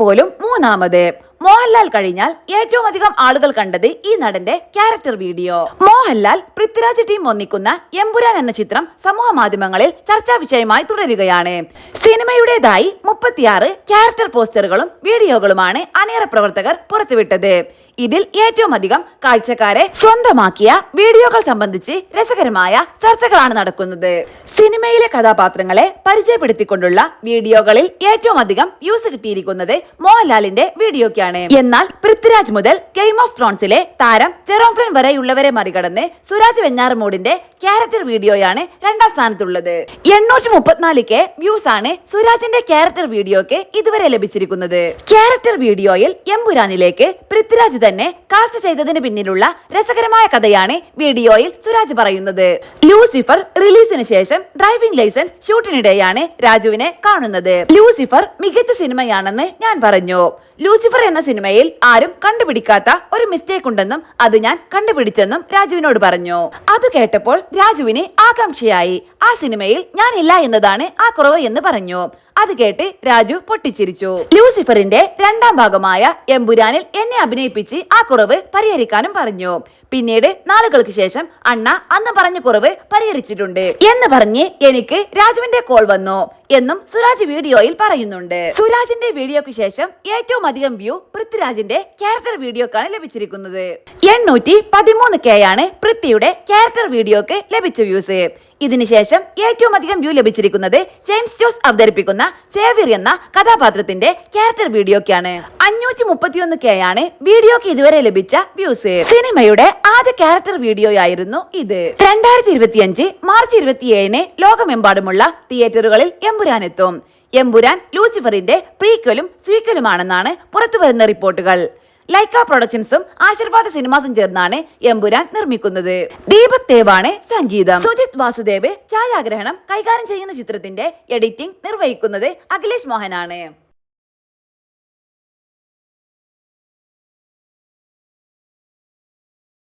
പോലും മൂന്നാമത്. മോഹൻലാൽ കഴിഞ്ഞാൽ ഏറ്റവും അധികം ആളുകൾ കണ്ടത് ഈ നടന്റെ character video. Mohanlal Prithviraj team ഒന്നിക്കുന്ന എമ്പുരാൻ എന്ന ചിത്രം സമൂഹ മാധ്യമങ്ങളിൽ ചർച്ചാ വിഷയമായി തുടരുകയാണ്. സിനിമയുടേതായി 36 ക്യാരക്ടർ പോസ്റ്ററുകളും വീഡിയോകളുമാണ് അണിയറ പ്രവർത്തകർ പുറത്തുവിട്ടത്. ഇതിൽ ഏറ്റവും അധികം കാഴ്ചക്കാരെ സ്വന്തമാക്കിയ വീഡിയോകൾ സംബന്ധിച്ച് രസകരമായ ചർച്ചകളാണ് നടക്കുന്നത്. സിനിമയിലെ കഥാപാത്രങ്ങളെ പരിചയപ്പെടുത്തിക്കൊണ്ടുള്ള വീഡിയോകളിൽ ഏറ്റവും അധികം വ്യൂസ് കിട്ടിയിരിക്കുന്നത് മോഹൻലാലിന്റെ വീഡിയോയ്ക്കാണ്. എന്നാൽ പൃഥ്വിരാജ് മുതൽ ഗെയിം ഓഫ് ത്രോൺസിലെ താരം ജെറോം ഫ്ലിൻ വരെയുള്ളവരെ മറികടന്ന് സുരാജ് വെഞ്ഞാറമൂടിന്റെ ക്യാരക്ടർ വീഡിയോയാണ് രണ്ടാം സ്ഥാനത്തുള്ളത്. 834K വ്യൂസ് ആണ് സുരാജിന്റെ ക്യാരക്ടർ വീഡിയോക്ക് ഇതുവരെ ലഭിച്ചിരിക്കുന്നത്. ക്യാരക്ടർ വീഡിയോയിൽ എമ്പുരാനിലേക്ക് പൃഥ്വിരാജ് തന്നെ കാസ്റ്റ് ചെയ്തതിന് പിന്നിലുള്ള രസകരമായ കഥയാണ് വീഡിയോയിൽ സുരാജ് പറയുന്നത്. ലൂസിഫർ റിലീസിന് ശേഷം ഡ്രൈവിംഗ് ലൈസൻസ് ഷൂട്ടിനിടെയാണ് രാജുവിനെ കാണുന്നത്. ലൂസിഫർ മികച്ച സിനിമയാണെന്ന് ഞാൻ പറഞ്ഞു. ലൂസിഫർ എന്ന സിനിമയിൽ ആരും കണ്ടുപിടിക്കാത്ത ഒരു മിസ്റ്റേക്ക് ഉണ്ടെന്നും അത് ഞാൻ കണ്ടുപിടിച്ചെന്നും രാജുവിനോട് പറഞ്ഞു. അത് കേട്ടപ്പോൾ രാജുവിന് ആകാംക്ഷയായി. ആ സിനിമയിൽ ഞാൻ ഇല്ല എന്നതാണ് ആ കുറവ് എന്ന് പറഞ്ഞു. അത് കേട്ട് രാജു പൊട്ടിച്ചിരിച്ചു. ലൂസിഫറിന്റെ രണ്ടാം ഭാഗമായ എമ്പുരാനിൽ എന്നെ അഭിനയിപ്പിച്ച് ആ കുറവ് പരിഹരിക്കാനും പറഞ്ഞു. പിന്നീട് നാളുകൾക്ക് ശേഷം അണ്ണ അന്ന് പറഞ്ഞ കുറവ് പരിഹരിച്ചിട്ടുണ്ട് എന്ന് പറഞ്ഞ് എനിക്ക് രാജുവിന്റെ കോൾ വന്നു എന്നും സുരാജ് വീഡിയോയിൽ പറയുന്നുണ്ട്. സുരാജിന്റെ വീഡിയോക്ക് ശേഷം ഏറ്റവും അധികം വ്യൂ പൃഥ്വിരാജിന്റെ ക്യാരക്ടർ വീഡിയോക്കാണ് ലഭിച്ചിരിക്കുന്നത്. 813K ആണ് പൃഥ്വിയുടെ ക്യാരക്ടർ വീഡിയോക്ക് ലഭിച്ച വ്യൂസ്. ഇതിനുശേഷം ഏറ്റവും അധികം വ്യൂ ലഭിച്ചിരിക്കുന്നത് ജെയിംസ് ജോസ് അവതരിപ്പിക്കുന്ന സേവ്യർ എന്ന കഥാപാത്രത്തിന്റെ ക്യാരക്ടർ വീഡിയോക്കാണ്. 531K ആണ് വീഡിയോക്ക് ഇതുവരെ ലഭിച്ച വ്യൂസ്. സിനിമയുടെ ആദ്യ ക്യാരക്ടർ വീഡിയോയായിരുന്നു ഇത്. 2025 മാർച്ച് 27 ലോകമെമ്പാടുമുള്ള തിയേറ്ററുകളിൽ എമ്പുരാൻ എത്തും. എമ്പുരാൻ ലൂസിഫറിന്റെ പ്രീക്വലും സീക്വലുമാണെന്നാണ് പുറത്തുവരുന്ന റിപ്പോർട്ടുകൾ. ലൈക്ക പ്രൊഡക്ഷൻസും ആശീർവാദ സിനിമാസും ചേർന്നാണ് എമ്പുരാൻ നിർമ്മിക്കുന്നത്. ദീപക് ദേവാണ് സംഗീതം. സുജിത് വാസുദേവ് ഛായാഗ്രഹണം കൈകാര്യം ചെയ്യുന്ന ചിത്രത്തിന്റെ എഡിറ്റിംഗ് നിർവഹിക്കുന്നത് അഖിലേഷ് മോഹനാണ്.